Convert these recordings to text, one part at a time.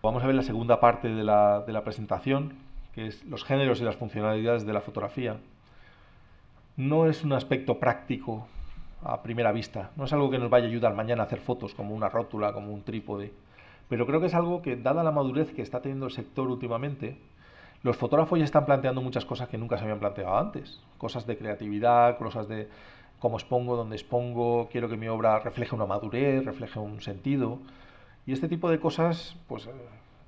vamos a ver la segunda parte de la presentación, que es los géneros y las funcionalidades de la fotografía. No es un aspecto práctico a primera vista, no es algo que nos vaya a ayudar mañana a hacer fotos como una rótula, como un trípode, pero creo que es algo que, dada la madurez que está teniendo el sector últimamente, los fotógrafos ya están planteando muchas cosas que nunca se habían planteado antes, cosas de creatividad, cosas de cómo expongo, dónde expongo, quiero que mi obra refleje una madurez, refleje un sentido, y este tipo de cosas, pues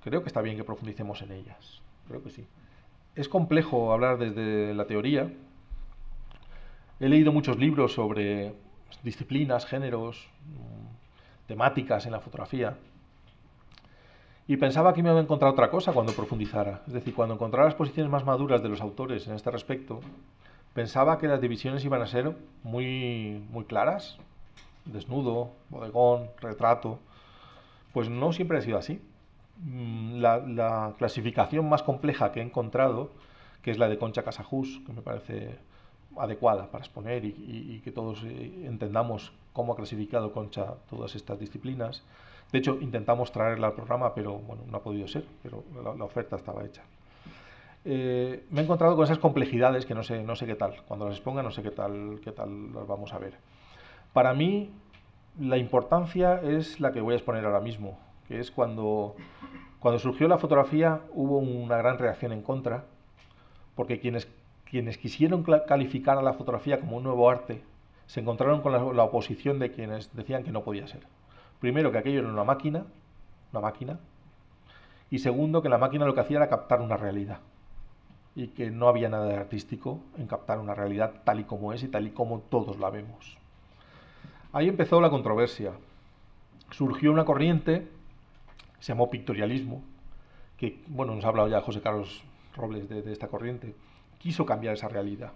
creo que está bien que profundicemos en ellas, creo que sí. Es complejo hablar desde la teoría. He leído muchos libros sobre disciplinas, géneros, temáticas en la fotografía. Y pensaba que me iba a encontrar otra cosa cuando profundizara. Es decir, cuando encontrara las posiciones más maduras de los autores en este respecto, pensaba que las divisiones iban a ser muy claras. Desnudo, bodegón, retrato. Pues no siempre ha sido así. La clasificación más compleja que he encontrado, que es la de Concha Casajús, que me parece adecuada para exponer y que todos entendamos cómo ha clasificado Concha todas estas disciplinas. De hecho, intentamos traerla al programa, pero bueno, no ha podido ser, pero la oferta estaba hecha. Me he encontrado con esas complejidades que no sé qué tal. Cuando las exponga no sé qué tal las vamos a ver. Para mí, la importancia es la que voy a exponer ahora mismo, que es cuando surgió la fotografía hubo una gran reacción en contra, porque quienes quisieron calificar a la fotografía como un nuevo arte se encontraron con la oposición de quienes decían que no podía ser. Primero, que aquello era una máquina, y segundo, que la máquina lo que hacía era captar una realidad, y que no había nada de artístico en captar una realidad tal y como es y tal y como todos la vemos. Ahí empezó la controversia. Surgió una corriente, se llamó pictorialismo, que, bueno, nos ha hablado ya José Carlos Robles de esta corriente. Quiso cambiar esa realidad,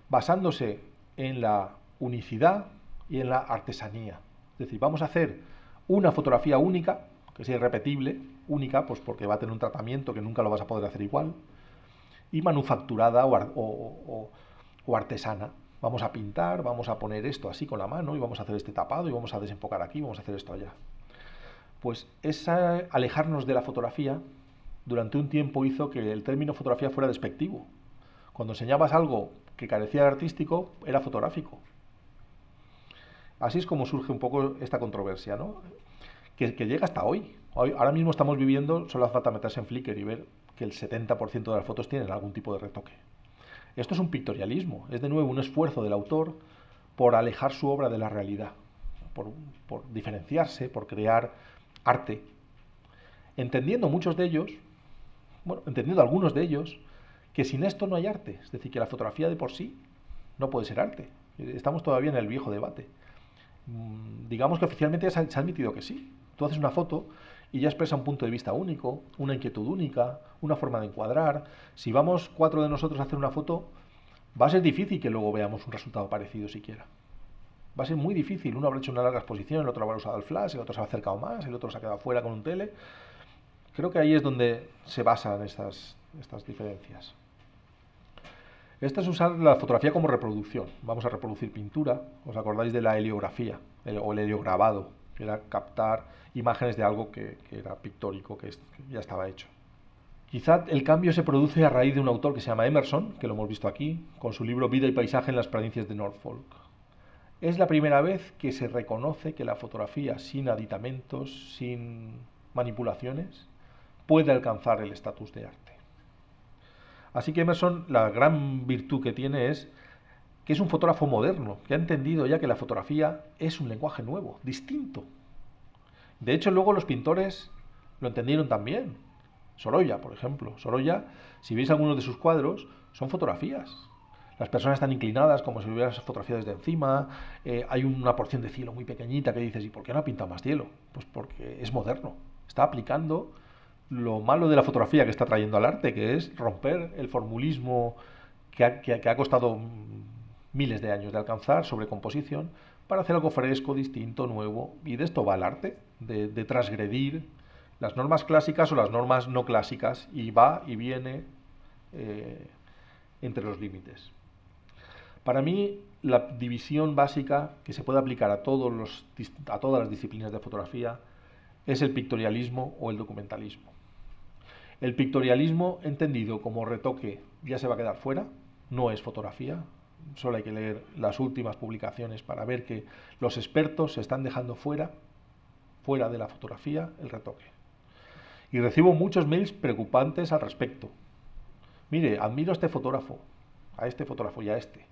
basándose en la unicidad y en la artesanía. Es decir, vamos a hacer una fotografía única, que sea irrepetible, única, pues porque va a tener un tratamiento que nunca lo vas a poder hacer igual, y manufacturada o artesana. Vamos a pintar, vamos a poner esto así con la mano y vamos a hacer este tapado y vamos a desenfocar aquí, vamos a hacer esto allá. Pues alejarnos de la fotografía durante un tiempo hizo que el término fotografía fuera despectivo. Cuando enseñabas algo que carecía de artístico, era fotográfico. Así es como surge un poco esta controversia, ¿no? Que llega hasta hoy. Ahora mismo estamos viviendo, solo hace falta meterse en Flickr y ver que el 70% de las fotos tienen algún tipo de retoque. Esto es un pictorialismo, es de nuevo un esfuerzo del autor por alejar su obra de la realidad, por diferenciarse, por crear arte. Entendiendo muchos de ellos, bueno, entendiendo algunos de ellos, que sin esto no hay arte, es decir, que la fotografía de por sí no puede ser arte. Estamos todavía en el viejo debate. Digamos que oficialmente se ha admitido que sí. Tú haces una foto y ya expresa un punto de vista único, una inquietud única, una forma de encuadrar. Si vamos 4 de nosotros a hacer una foto, va a ser difícil que luego veamos un resultado parecido siquiera. Va a ser muy difícil. Uno habrá hecho una larga exposición, el otro habrá usado el flash, el otro se ha acercado más, el otro se ha quedado fuera con un tele. Creo que ahí es donde se basan estas diferencias. Esta es usar la fotografía como reproducción. Vamos a reproducir pintura. ¿Os acordáis de la heliografía o el heliograbado? Que era captar imágenes de algo que era pictórico, que ya estaba hecho. Quizá el cambio se produce a raíz de un autor que se llama Emerson, que lo hemos visto aquí, con su libro Vida y paisaje en las provincias de Norfolk. Es la primera vez que se reconoce que la fotografía sin aditamentos, sin manipulaciones, puede alcanzar el estatus de arte. Así que Emerson, la gran virtud que tiene es que es un fotógrafo moderno, que ha entendido ya que la fotografía es un lenguaje nuevo, distinto. De hecho, luego los pintores lo entendieron también. Sorolla, por ejemplo. Sorolla, si veis algunos de sus cuadros, son fotografías. Las personas están inclinadas como si hubieran fotografías desde encima, hay una porción de cielo muy pequeñita que dices, ¿y por qué no ha pintado más cielo? Pues porque es moderno. Está aplicando lo malo de la fotografía que está trayendo al arte, que es romper el formulismo que ha costado miles de años de alcanzar sobre composición, para hacer algo fresco, distinto, nuevo. Y de esto va el arte, de transgredir las normas clásicas o las normas no clásicas, y va y viene entre los límites. Para mí, la división básica que se puede aplicar a todas las disciplinas de fotografía es el pictorialismo o el documentalismo. El pictorialismo entendido como retoque ya se va a quedar fuera, no es fotografía, solo hay que leer las últimas publicaciones para ver que los expertos se están dejando fuera de la fotografía el retoque. Y recibo muchos mails preocupantes al respecto. Mire, admiro a este fotógrafo y a este.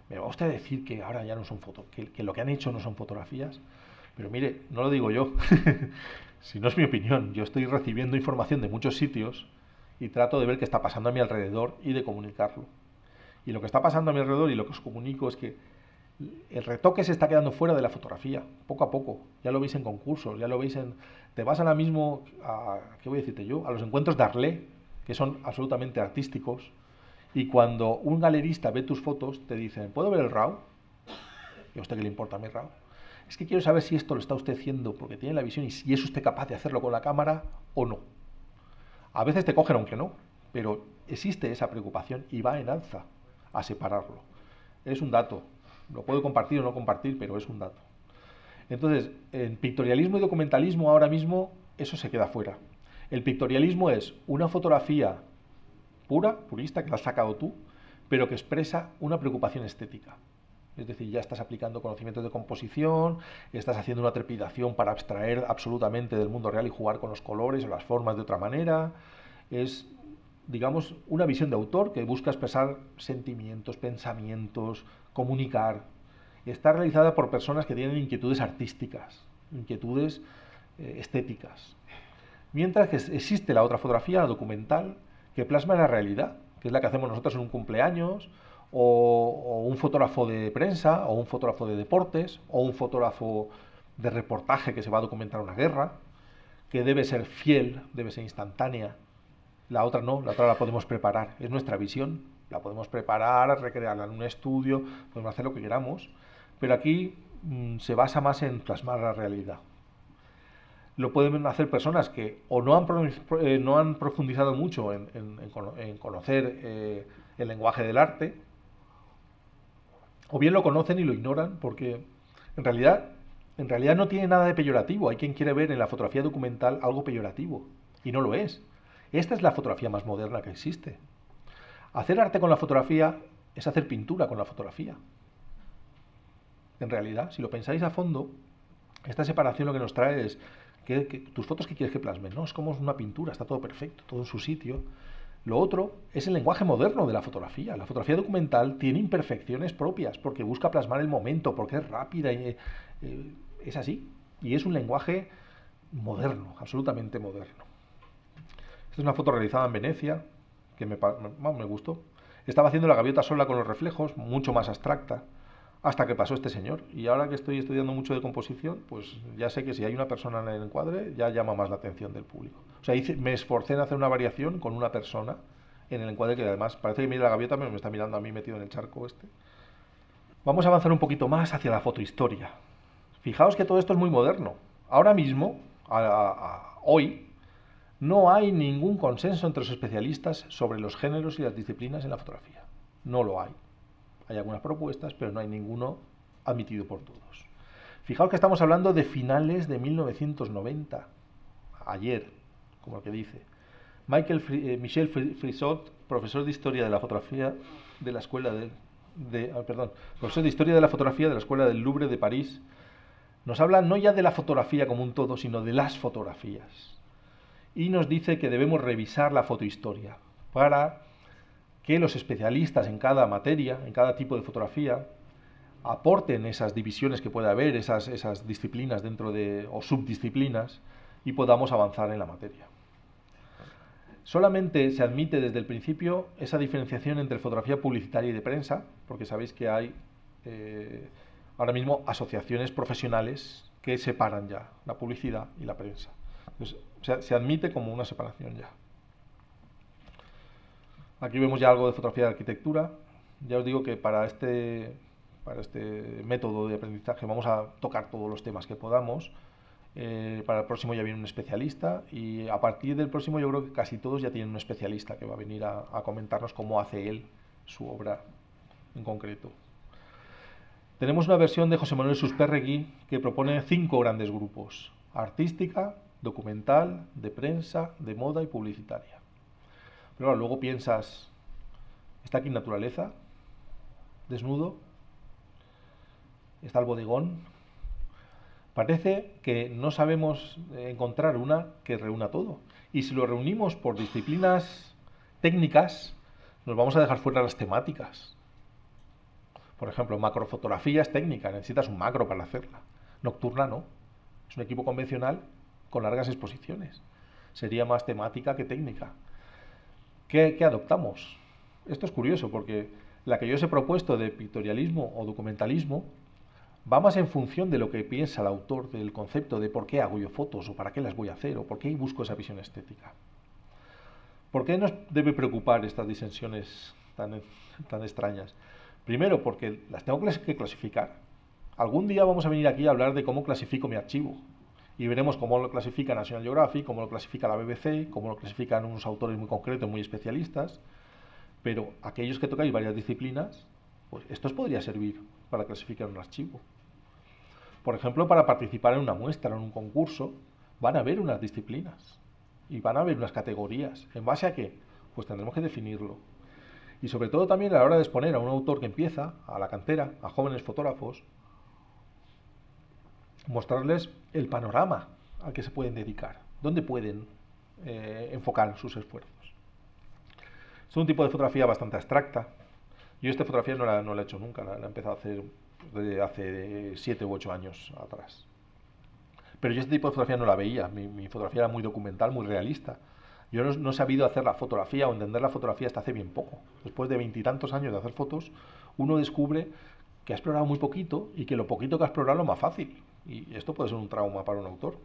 ¿Me va usted a decir que ahora ya no son fotos, que lo que han hecho no son fotografías? Pero mire, no lo digo yo, si no es mi opinión, yo estoy recibiendo información de muchos sitios y trato de ver qué está pasando a mi alrededor y de comunicarlo. Y lo que está pasando a mi alrededor y lo que os comunico es que el retoque se está quedando fuera de la fotografía, poco a poco. Ya lo veis en concursos, ya lo veis en... Te vas ahora mismo ¿qué voy a decirte yo? A los encuentros de Arlé, que son absolutamente artísticos, y cuando un galerista ve tus fotos, te dicen, ¿puedo ver el RAW? ¿Y a usted qué le importa a mi RAW? Es que quiero saber si esto lo está usted haciendo porque tiene la visión y si es usted capaz de hacerlo con la cámara o no. A veces te cogen aunque no, pero existe esa preocupación y va en alza a separarlo. Es un dato, lo puedo compartir o no compartir, pero es un dato. Entonces, en pictorialismo y documentalismo ahora mismo eso se queda fuera. El pictorialismo es una fotografía pura, purista, que la has sacado tú, pero que expresa una preocupación estética. Es decir, ya estás aplicando conocimientos de composición, estás haciendo una trepidación para abstraer absolutamente del mundo real y jugar con los colores o las formas de otra manera. Es, digamos, una visión de autor que busca expresar sentimientos, pensamientos, comunicar. Está realizada por personas que tienen inquietudes artísticas, inquietudes estéticas. Mientras que existe la otra fotografía, la documental, que plasma la realidad, que es la que hacemos nosotros en un cumpleaños, o un fotógrafo de prensa, o un fotógrafo de deportes, o un fotógrafo de reportaje que se va a documentar una guerra, que debe ser fiel, debe ser instantánea. La otra no, la otra la podemos preparar, es nuestra visión, la podemos preparar, recrearla en un estudio, podemos hacer lo que queramos, pero aquí se basa más en plasmar la realidad. Lo pueden hacer personas que o no han profundizado mucho en conocer el lenguaje del arte, o bien lo conocen y lo ignoran porque en realidad no tiene nada de peyorativo. Hay quien quiere ver en la fotografía documental algo peyorativo y no lo es. Esta es la fotografía más moderna que existe. Hacer arte con la fotografía es hacer pintura con la fotografía. En realidad, si lo pensáis a fondo, esta separación lo que nos trae es que tus fotos que quieres que plasmen, ¿no? Es como una pintura, está todo perfecto, todo en su sitio. Lo otro es el lenguaje moderno de la fotografía. La fotografía documental tiene imperfecciones propias porque busca plasmar el momento, porque es rápida, es así. Y es un lenguaje moderno, absolutamente moderno. Esta es una foto realizada en Venecia, que me gustó. Estaba haciendo la gaviota sola con los reflejos, mucho más abstracta, hasta que pasó este señor. Y ahora que estoy estudiando mucho de composición, pues ya sé que si hay una persona en el encuadre, ya llama más la atención del público. O sea, me esforcé en hacer una variación con una persona en el encuadre que además parece que mira la gaviota, pero me está mirando a mí metido en el charco este. Vamos a avanzar un poquito más hacia la fotohistoria. Fijaos que todo esto es muy moderno. Ahora mismo, hoy, no hay ningún consenso entre los especialistas sobre los géneros y las disciplinas en la fotografía. No lo hay. Hay algunas propuestas, pero no hay ninguno admitido por todos. Fijaos que estamos hablando de finales de 1990, ayer, como el que dice. Michel Frisot, profesor de Historia de la Fotografía de la Escuela profesor de Historia de la Fotografía de la Escuela del Louvre de París, nos habla no ya de la fotografía como un todo, sino de las fotografías. Y nos dice que debemos revisar la fotohistoria para que los especialistas en cada materia, en cada tipo de fotografía, aporten esas divisiones que puede haber, esas disciplinas o subdisciplinas, y podamos avanzar en la materia. Solamente se admite desde el principio esa diferenciación entre fotografía publicitaria y de prensa, porque sabéis que hay ahora mismo asociaciones profesionales que separan ya la publicidad y la prensa. Entonces, se admite como una separación ya. Aquí vemos ya algo de fotografía de arquitectura. Ya os digo que para este método de aprendizaje vamos a tocar todos los temas que podamos. Para el próximo ya viene un especialista y a partir del próximo yo creo que casi todos ya tienen un especialista que va a venir a comentarnos cómo hace él su obra en concreto. Tenemos una versión de José Manuel Susperregui que propone 5 grandes grupos: artística, documental, de prensa, de moda y publicitaria. Pero claro, luego piensas, ¿está aquí en naturaleza? ¿Desnudo? ¿Está el bodegón? Parece que no sabemos encontrar una que reúna todo. Y si lo reunimos por disciplinas técnicas, nos vamos a dejar fuera las temáticas. Por ejemplo, macrofotografía es técnica, necesitas un macro para hacerla. Nocturna no. Es un equipo convencional con largas exposiciones. Sería más temática que técnica. ¿Qué adoptamos? Esto es curioso porque la que yo os he propuesto de pictorialismo o documentalismo va más en función de lo que piensa el autor del concepto de por qué hago yo fotos o para qué las voy a hacer o por qué busco esa visión estética. ¿Por qué nos debe preocupar estas disensiones tan extrañas? Primero, porque las tengo que clasificar. Algún día vamos a venir aquí a hablar de cómo clasifico mi archivo. Y veremos cómo lo clasifica National Geographic, cómo lo clasifica la BBC, cómo lo clasifican unos autores muy concretos, muy especialistas. Pero aquellos que tocáis varias disciplinas, pues esto os podría servir para clasificar un archivo. Por ejemplo, para participar en una muestra, en un concurso, van a haber unas disciplinas y van a haber unas categorías. ¿En base a qué? Pues tendremos que definirlo. Y sobre todo también a la hora de exponer a un autor que empieza, a la cantera, a jóvenes fotógrafos, mostrarles el panorama al que se pueden dedicar, dónde pueden enfocar sus esfuerzos. Es un tipo de fotografía bastante abstracta. Yo esta fotografía no la he hecho nunca, la he empezado a hacer desde hace 7 u 8 años atrás. Pero yo este tipo de fotografía no la veía, mi fotografía era muy documental, muy realista. Yo no he sabido hacer la fotografía o entender la fotografía hasta hace bien poco. Después de 20 y tantos años de hacer fotos, uno descubre que ha explorado muy poquito y que lo poquito que ha explorado es lo más fácil. Y esto puede ser un trauma para un autor.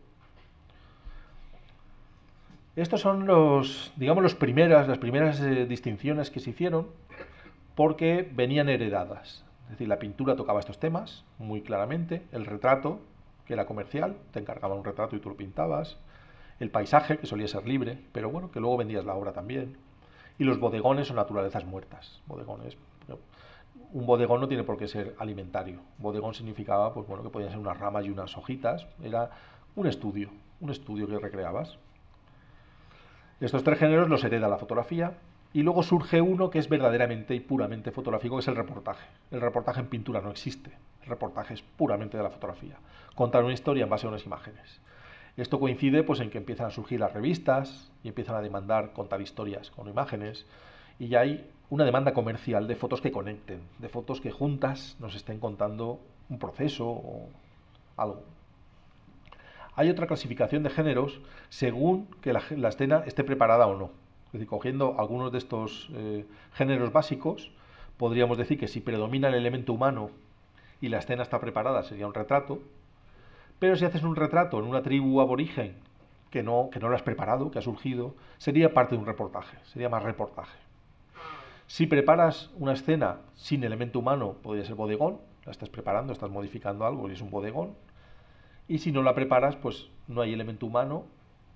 Estos son digamos, las primeras distinciones que se hicieron porque venían heredadas. Es decir, la pintura tocaba estos temas muy claramente, el retrato, que era comercial, te encargaban un retrato y tú lo pintabas, el paisaje, que solía ser libre, pero bueno, que luego vendías la obra también, y los bodegones o naturalezas muertas. Bodegones, un bodegón no tiene por qué ser alimentario. Bodegón significaba, pues bueno, que podían ser unas ramas y unas hojitas, era un estudio que recreabas. Estos tres géneros los hereda la fotografía y luego surge uno que es verdaderamente y puramente fotográfico, que es el reportaje. El reportaje en pintura no existe, el reportaje es puramente de la fotografía. Contar una historia en base a unas imágenes. Esto coincide pues, en que empiezan a surgir las revistas y empiezan a demandar contar historias con imágenes y ya hay una demanda comercial de fotos que conecten, de fotos que juntas nos estén contando un proceso o algo. Hay otra clasificación de géneros según que la escena esté preparada o no. Es decir, cogiendo algunos de estos géneros básicos, podríamos decir que si predomina el elemento humano y la escena está preparada, sería un retrato. Pero si haces un retrato en una tribu aborigen que no lo has preparado, que ha surgido, sería parte de un reportaje, sería más reportaje. Si preparas una escena sin elemento humano, podría ser bodegón, la estás preparando, estás modificando algo y es un bodegón. Y si no la preparas, pues no hay elemento humano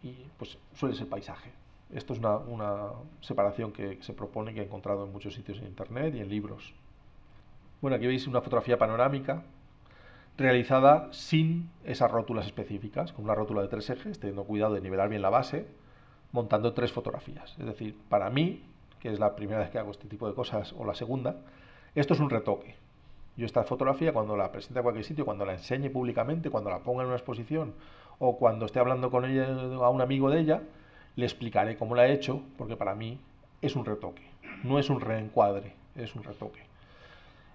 y pues suele ser paisaje. Esto es una separación que se propone, que he encontrado en muchos sitios en internet y en libros. Bueno, aquí veis una fotografía panorámica realizada sin esas rótulas específicas, con una rótula de 3 ejes, teniendo cuidado de nivelar bien la base, montando 3 fotografías. Es decir, para mí, que es la primera vez que hago este tipo de cosas, o la segunda, esto es un retoque. Yo esta fotografía, cuando la presente a cualquier sitio, cuando la enseñe públicamente, cuando la ponga en una exposición o cuando esté hablando con ella, a un amigo de ella, le explicaré cómo la he hecho, porque para mí es un retoque, no es un reencuadre, es un retoque.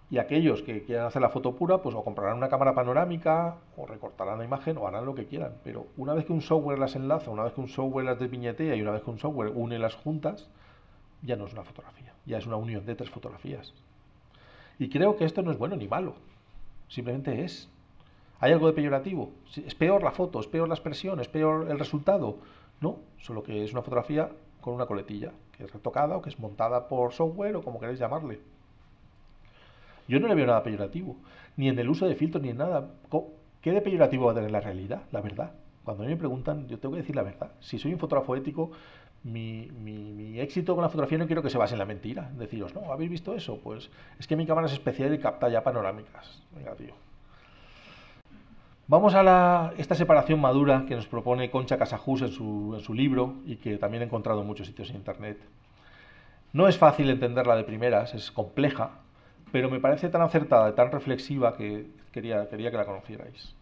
Y aquellos que quieran hacer la foto pura, pues o comprarán una cámara panorámica, o recortarán la imagen, o harán lo que quieran. Pero una vez que un software las enlaza, una vez que un software las desviñetea y una vez que un software une las juntas, ya no es una fotografía, ya es una unión de 3 fotografías. Y creo que esto no es bueno ni malo, simplemente es. ¿Hay algo de peyorativo? ¿Es peor la foto? ¿Es peor la expresión? ¿Es peor el resultado? No, solo que es una fotografía con una coletilla, que es retocada o que es montada por software o como queréis llamarle. Yo no le veo nada peyorativo, ni en el uso de filtros ni en nada. ¿Qué de peyorativo va a tener la realidad? La verdad. Cuando a mí me preguntan, yo tengo que decir la verdad. Si soy un fotógrafo ético, mi éxito con la fotografía no quiero que se base en la mentira. Deciros, no, ¿habéis visto eso? Pues es que mi cámara es especial y capta ya panorámicas. Venga, tío. Vamos a esta separación madura que nos propone Concha Casajús en su libro y que también he encontrado en muchos sitios en internet. No es fácil entenderla de primeras, es compleja, pero me parece tan acertada y tan reflexiva que quería que la conocierais.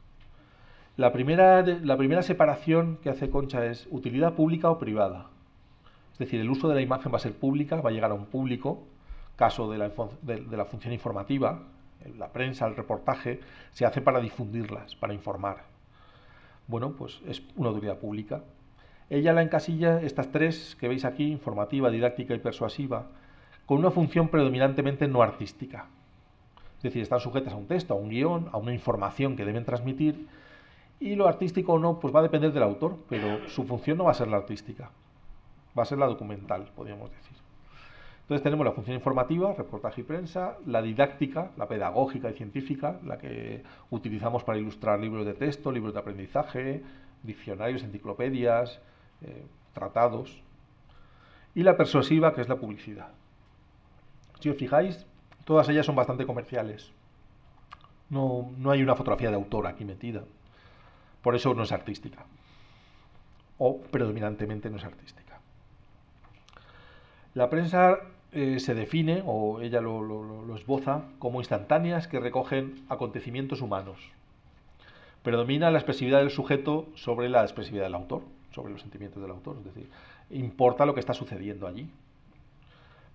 La primera separación que hace Concha es utilidad pública o privada. Es decir, el uso de la imagen va a ser pública, va a llegar a un público, caso de la función informativa, la prensa, el reportaje, se hace para difundirlas, para informar. Bueno, pues es una utilidad pública. Ella la encasilla, estas tres que veis aquí, informativa, didáctica y persuasiva, con una función predominantemente no artística. Es decir, están sujetas a un texto, a un guión, a una información que deben transmitir, y lo artístico o no, pues va a depender del autor, pero su función no va a ser la artística, va a ser la documental, podríamos decir. Entonces tenemos la función informativa, reportaje y prensa, la didáctica, la pedagógica y científica, la que utilizamos para ilustrar libros de texto, libros de aprendizaje, diccionarios, enciclopedias, tratados, y la persuasiva, que es la publicidad. Si os fijáis, todas ellas son bastante comerciales. No hay una fotografía de autor aquí metida. Por eso no es artística. O predominantemente no es artística. La prensa se define, o ella lo esboza, como instantáneas que recogen acontecimientos humanos. Predomina la expresividad del sujeto sobre la expresividad del autor, sobre los sentimientos del autor. Es decir, importa lo que está sucediendo allí.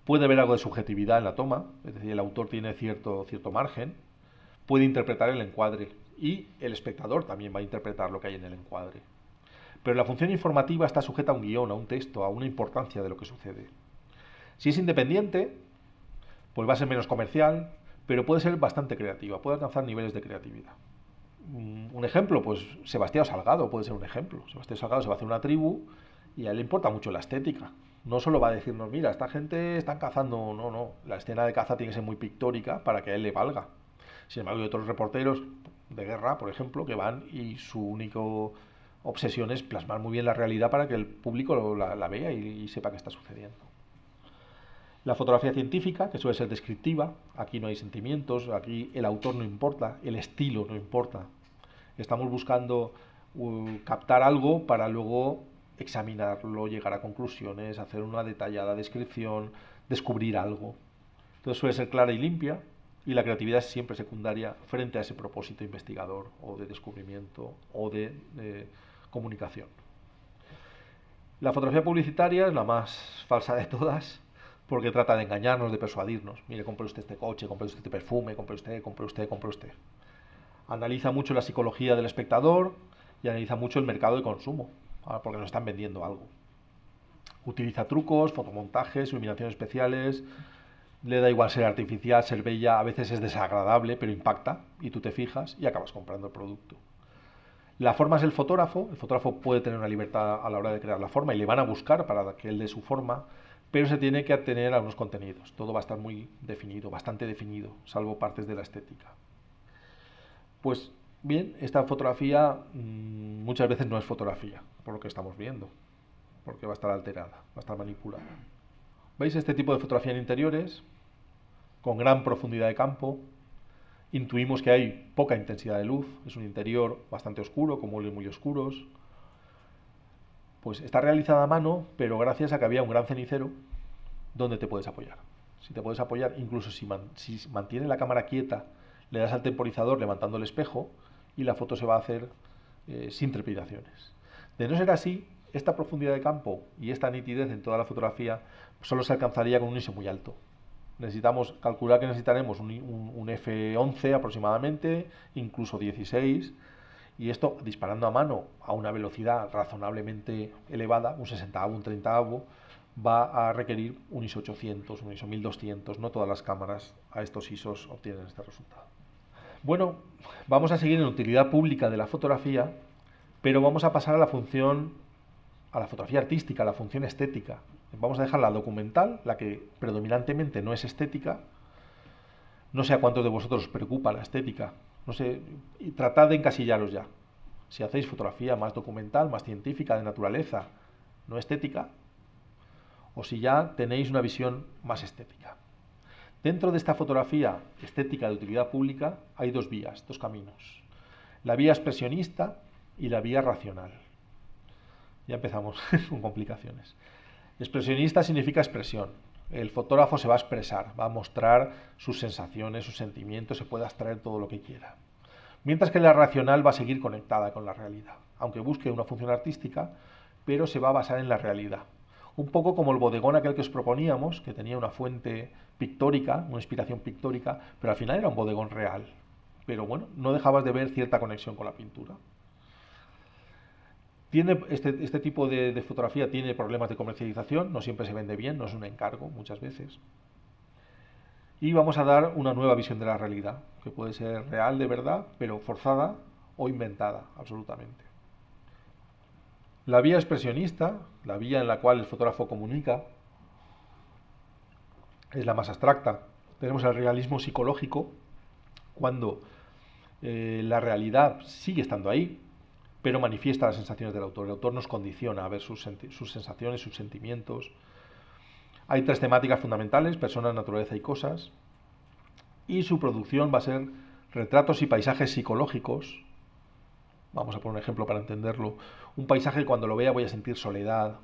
Puede haber algo de subjetividad en la toma, es decir, el autor tiene cierto margen, puede interpretar el encuadre y el espectador también va a interpretar lo que hay en el encuadre. Pero la función informativa está sujeta a un guión, a un texto, a una importancia de lo que sucede. Si es independiente, pues va a ser menos comercial, pero puede ser bastante creativa, puede alcanzar niveles de creatividad. Un ejemplo, pues Sebastián Salgado puede ser un ejemplo. Sebastián Salgado se va a hacer una tribu y a él le importa mucho la estética. No solo va a decirnos, mira, esta gente está cazando, no. La escena de caza tiene que ser muy pictórica para que a él le valga. Sin embargo, hay otros reporteros de guerra, por ejemplo, que van y su única obsesión es plasmar muy bien la realidad para que el público la vea y sepa qué está sucediendo. La fotografía científica, que suele ser descriptiva, aquí no hay sentimientos, aquí el autor no importa, el estilo no importa. Estamos buscando captar algo para luego examinarlo, llegar a conclusiones, hacer una detallada descripción, descubrir algo. Entonces suele ser clara y limpia, y la creatividad es siempre secundaria frente a ese propósito investigador o de descubrimiento o de comunicación. La fotografía publicitaria es la más falsa de todas, porque trata de engañarnos, de persuadirnos. Mire, compre usted este coche, compre usted este perfume, compre usted. Analiza mucho la psicología del espectador y analiza mucho el mercado de consumo, porque nos están vendiendo algo. Utiliza trucos, fotomontajes, iluminaciones especiales, le da igual ser artificial, ser bella, a veces es desagradable, pero impacta, y tú te fijas y acabas comprando el producto. La forma es el fotógrafo puede tener una libertad a la hora de crear la forma y le van a buscar para que él dé su forma, pero se tiene que atener a unos contenidos. Todo va a estar muy definido, bastante definido, salvo partes de la estética. Pues bien, esta fotografía muchas veces no es fotografía, por lo que estamos viendo, porque va a estar alterada, va a estar manipulada. ¿Veis este tipo de fotografía en interiores? Con gran profundidad de campo. Intuimos que hay poca intensidad de luz, es un interior bastante oscuro, con muebles muy oscuros. Pues está realizada a mano, pero gracias a que había un gran cenicero donde te puedes apoyar. Si te puedes apoyar, incluso si mantiene la cámara quieta, le das al temporizador levantando el espejo y la foto se va a hacer sin trepidaciones. De no ser así, esta profundidad de campo y esta nitidez en toda la fotografía solo se alcanzaría con un ISO muy alto. Necesitamos calcular que necesitaremos un F11 aproximadamente, incluso 16, y esto disparando a mano a una velocidad razonablemente elevada, un 60avo, un 30avo, va a requerir un ISO 800, un ISO 1200, no todas las cámaras a estos ISOs obtienen este resultado. Bueno, vamos a seguir en utilidad pública de la fotografía, pero vamos a pasar a la fotografía artística, a la función estética. Vamos a dejar la documental, la que predominantemente no es estética. No sé a cuántos de vosotros os preocupa la estética. No sé, y tratad de encasillaros ya. Si hacéis fotografía más documental, más científica, de naturaleza, no estética, o si ya tenéis una visión más estética. Dentro de esta fotografía estética de utilidad pública hay dos vías, dos caminos. La vía expresionista y la vía racional. Ya empezamos con complicaciones. Expresionista significa expresión. El fotógrafo se va a expresar, va a mostrar sus sensaciones, sus sentimientos, se puede abstraer todo lo que quiera. Mientras que la racional va a seguir conectada con la realidad, aunque busque una función artística, pero se va a basar en la realidad. Un poco como el bodegón aquel que os proponíamos, que tenía una fuente pictórica, una inspiración pictórica, pero al final era un bodegón real. Pero bueno, no dejabas de ver cierta conexión con la pintura. Tiene este tipo de fotografía tiene problemas de comercialización, no siempre se vende bien, no es un encargo muchas veces. Y vamos a dar una nueva visión de la realidad, que puede ser real de verdad, pero forzada o inventada, absolutamente. La vía expresionista, la vía en la cual el fotógrafo comunica, es la más abstracta. Tenemos el realismo psicológico, cuando la realidad sigue estando ahí, pero manifiesta las sensaciones del autor. El autor nos condiciona a ver sus sensaciones, sus sentimientos. Hay tres temáticas fundamentales: personas, naturaleza y cosas. Y su producción va a ser retratos y paisajes psicológicos. Vamos a poner un ejemplo para entenderlo. Un paisaje, cuando lo vea voy a sentir soledad,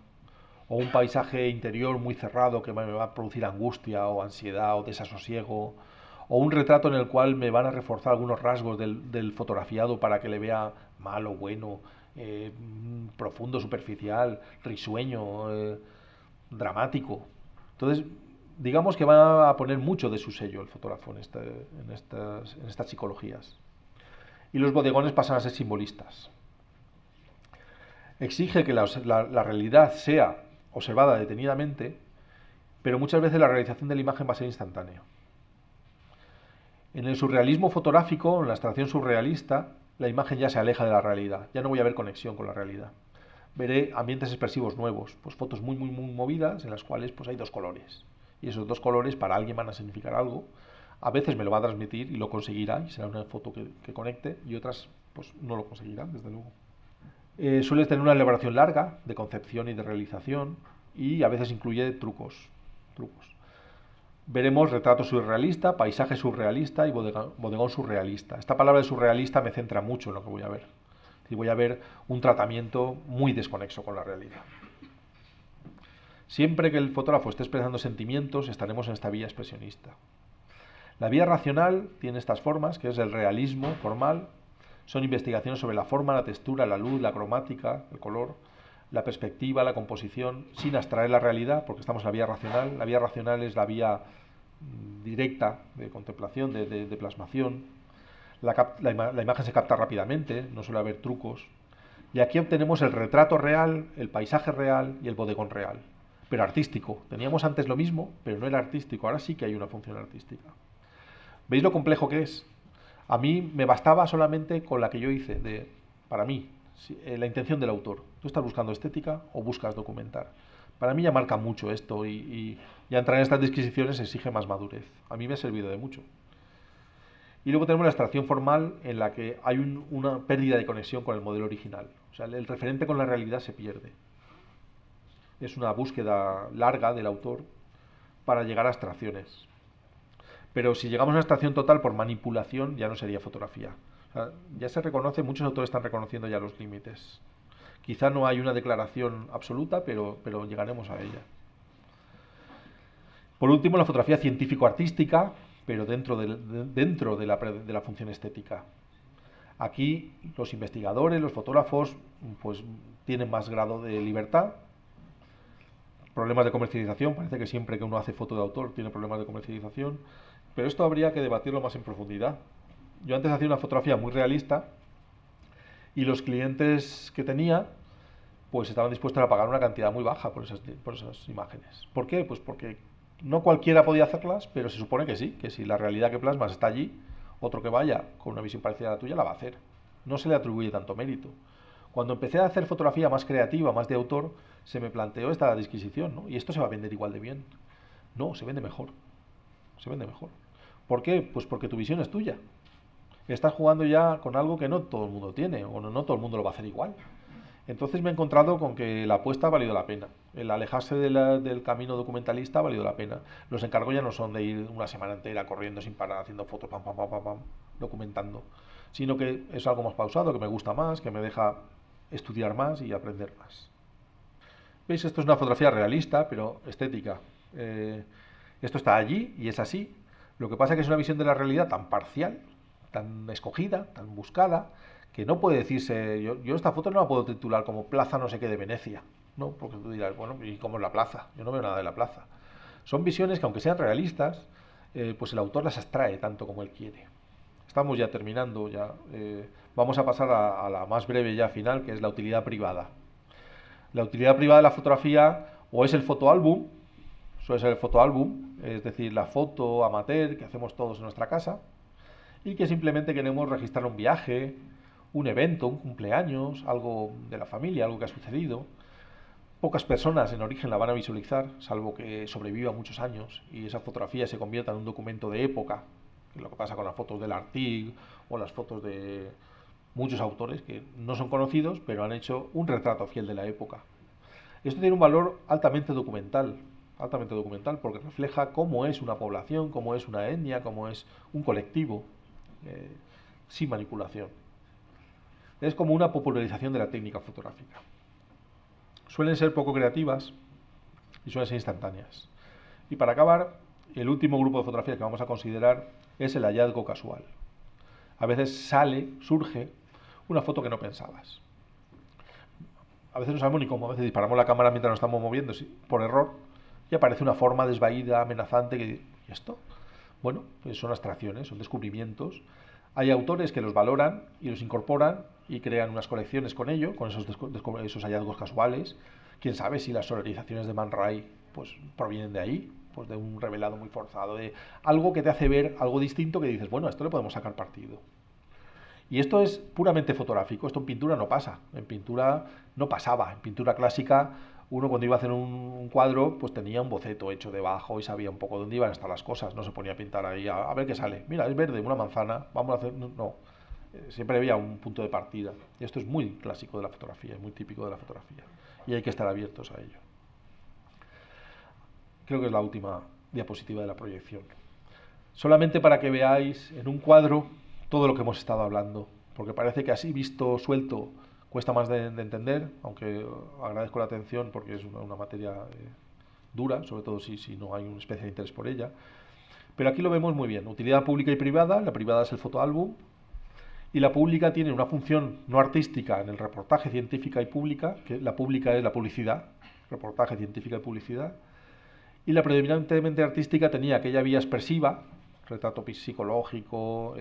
o un paisaje interior muy cerrado que me va a producir angustia o ansiedad o desasosiego, o un retrato en el cual me van a reforzar algunos rasgos del fotografiado para que le vea malo, bueno, profundo, superficial, risueño, dramático. Entonces, digamos que va a poner mucho de su sello el fotógrafo en estas psicologías. Y los bodegones pasan a ser simbolistas. Exige que la realidad sea observada detenidamente, pero muchas veces la realización de la imagen va a ser instantánea. En el surrealismo fotográfico, en la abstracción surrealista, la imagen ya se aleja de la realidad, ya no voy a ver conexión con la realidad. Veré ambientes expresivos nuevos, pues fotos muy movidas en las cuales pues hay dos colores. Y esos dos colores para alguien van a significar algo. A veces me lo va a transmitir y lo conseguirá, y será una foto que conecte, y otras pues no lo conseguirán, desde luego. Suele tener una elaboración larga de concepción y de realización, y a veces incluye trucos. Veremos retrato surrealista, paisaje surrealista y bodegón surrealista. Esta palabra de surrealista me centra mucho en lo que voy a ver. Y voy a ver un tratamiento muy desconexo con la realidad. Siempre que el fotógrafo esté expresando sentimientos, estaremos en esta vía expresionista. La vía racional tiene estas formas, que es el realismo formal. Son investigaciones sobre la forma, la textura, la luz, la cromática, el color, la perspectiva, la composición, sin abstraer la realidad, porque estamos en la vía racional. La vía racional es la vía directa de contemplación, de plasmación. La imagen se capta rápidamente, no suele haber trucos. Y aquí obtenemos el retrato real, el paisaje real y el bodegón real, pero artístico. Teníamos antes lo mismo, pero no era artístico. Ahora sí que hay una función artística. ¿Veis lo complejo que es? A mí me bastaba solamente con la que yo hice, para mí, la intención del autor. ¿Tú estás buscando estética o buscas documentar? Para mí ya marca mucho esto, y ya entrar en estas disquisiciones exige más madurez. A mí me ha servido de mucho. Y luego tenemos la abstracción formal, en la que hay una pérdida de conexión con el modelo original. O sea, el referente con la realidad se pierde. Es una búsqueda larga del autor para llegar a abstracciones. Pero si llegamos a una abstracción total por manipulación, ya no sería fotografía. O sea, ya se reconoce, muchos autores están reconociendo ya los límites. Quizá no hay una declaración absoluta, pero llegaremos a ella. Por último, la fotografía científico-artística, pero dentro de la función estética. Aquí los investigadores, los fotógrafos, pues tienen más grado de libertad. Problemas de comercialización, parece que siempre que uno hace foto de autor tiene problemas de comercialización, pero esto habría que debatirlo más en profundidad. Yo antes hacía una fotografía muy realista y los clientes que tenía pues estaban dispuestos a pagar una cantidad muy baja por esas imágenes. ¿Por qué? Pues porque no cualquiera podía hacerlas, pero se supone que sí, que si la realidad que plasmas está allí, otro que vaya con una visión parecida a la tuya la va a hacer. No se le atribuye tanto mérito. Cuando empecé a hacer fotografía más creativa, más de autor, se me planteó esta disquisición, ¿no? ¿Y esto se va a vender igual de bien? No, se vende mejor. Se vende mejor. ¿Por qué? Pues porque tu visión es tuya. Estás jugando ya con algo que no todo el mundo tiene, o no todo el mundo lo va a hacer igual. Entonces me he encontrado con que la apuesta ha valido la pena. El alejarse del camino documentalista ha valido la pena. Los encargos ya no son de ir una semana entera corriendo sin parar, haciendo fotos, documentando, sino que es algo más pausado, que me gusta más, que me deja estudiar más y aprender más. ¿Veis? Esto es una fotografía realista, pero estética. Esto está allí y es así. Lo que pasa es que es una visión de la realidad tan parcial, tan escogida, tan buscada, que no puede decirse, yo esta foto no la puedo titular como Plaza no sé qué de Venecia, ¿no? Porque tú dirás, bueno, ¿y cómo es la plaza? Yo no veo nada de la plaza. Son visiones que aunque sean realistas, pues el autor las abstrae tanto como él quiere. Estamos ya terminando, ya vamos a pasar a la más breve ya final, que es la utilidad privada. La utilidad privada de la fotografía o es el fotoálbum, suele ser el fotoálbum, es decir, la foto amateur que hacemos todos en nuestra casa y que simplemente queremos registrar un viaje, un evento, un cumpleaños, algo de la familia, algo que ha sucedido. Pocas personas en origen la van a visualizar, salvo que sobreviva muchos años y esa fotografía se convierta en un documento de época, que es lo que pasa con las fotos del Artig o las fotos de muchos autores que no son conocidos, pero han hecho un retrato fiel de la época. Esto tiene un valor altamente documental, porque refleja cómo es una población, cómo es una etnia, cómo es un colectivo, eh, sin manipulación. Es como una popularización de la técnica fotográfica. Suelen ser poco creativas y suelen ser instantáneas. Y para acabar, el último grupo de fotografías que vamos a considerar es el hallazgo casual. A veces surge una foto que no pensabas. A veces no sabemos ni cómo, a veces disparamos la cámara mientras nos estamos moviendo, por error, y aparece una forma desvaída, amenazante, que ¿y esto? Bueno, pues son abstracciones, son descubrimientos. Hay autores que los valoran y los incorporan y crean unas colecciones con ello, con esos hallazgos casuales. Quién sabe si las solarizaciones de Man Ray pues, provienen de ahí, pues de un revelado muy forzado, de algo que te hace ver algo distinto que dices, bueno, a esto le podemos sacar partido. Y esto es puramente fotográfico, esto en pintura no pasa, en pintura no pasaba, en pintura clásica uno cuando iba a hacer un cuadro pues tenía un boceto hecho debajo y sabía un poco dónde iban a estar las cosas, no se ponía a pintar ahí a ver qué sale, mira es verde, una manzana, vamos a hacer, no, siempre había un punto de partida y esto es muy clásico de la fotografía, muy típico de la fotografía y hay que estar abiertos a ello. Creo que es la última diapositiva de la proyección. Solamente para que veáis en un cuadro todo lo que hemos estado hablando, porque parece que así visto suelto cuesta más de entender, aunque agradezco la atención porque es una materia dura, sobre todo si no hay una especie de interés por ella. Pero aquí lo vemos muy bien, utilidad pública y privada, la privada es el fotoálbum, y la pública tiene una función no artística en el reportaje científica y pública, que la pública es la publicidad, reportaje científica y publicidad, y la predominantemente artística tenía aquella vía expresiva, retrato psicológico,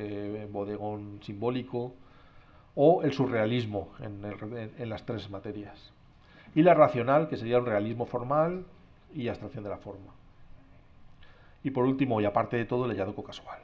bodegón simbólico, o el surrealismo en las tres materias. Y la racional, que sería un realismo formal y abstracción de la forma. Y por último, y aparte de todo, el hallazgo casual.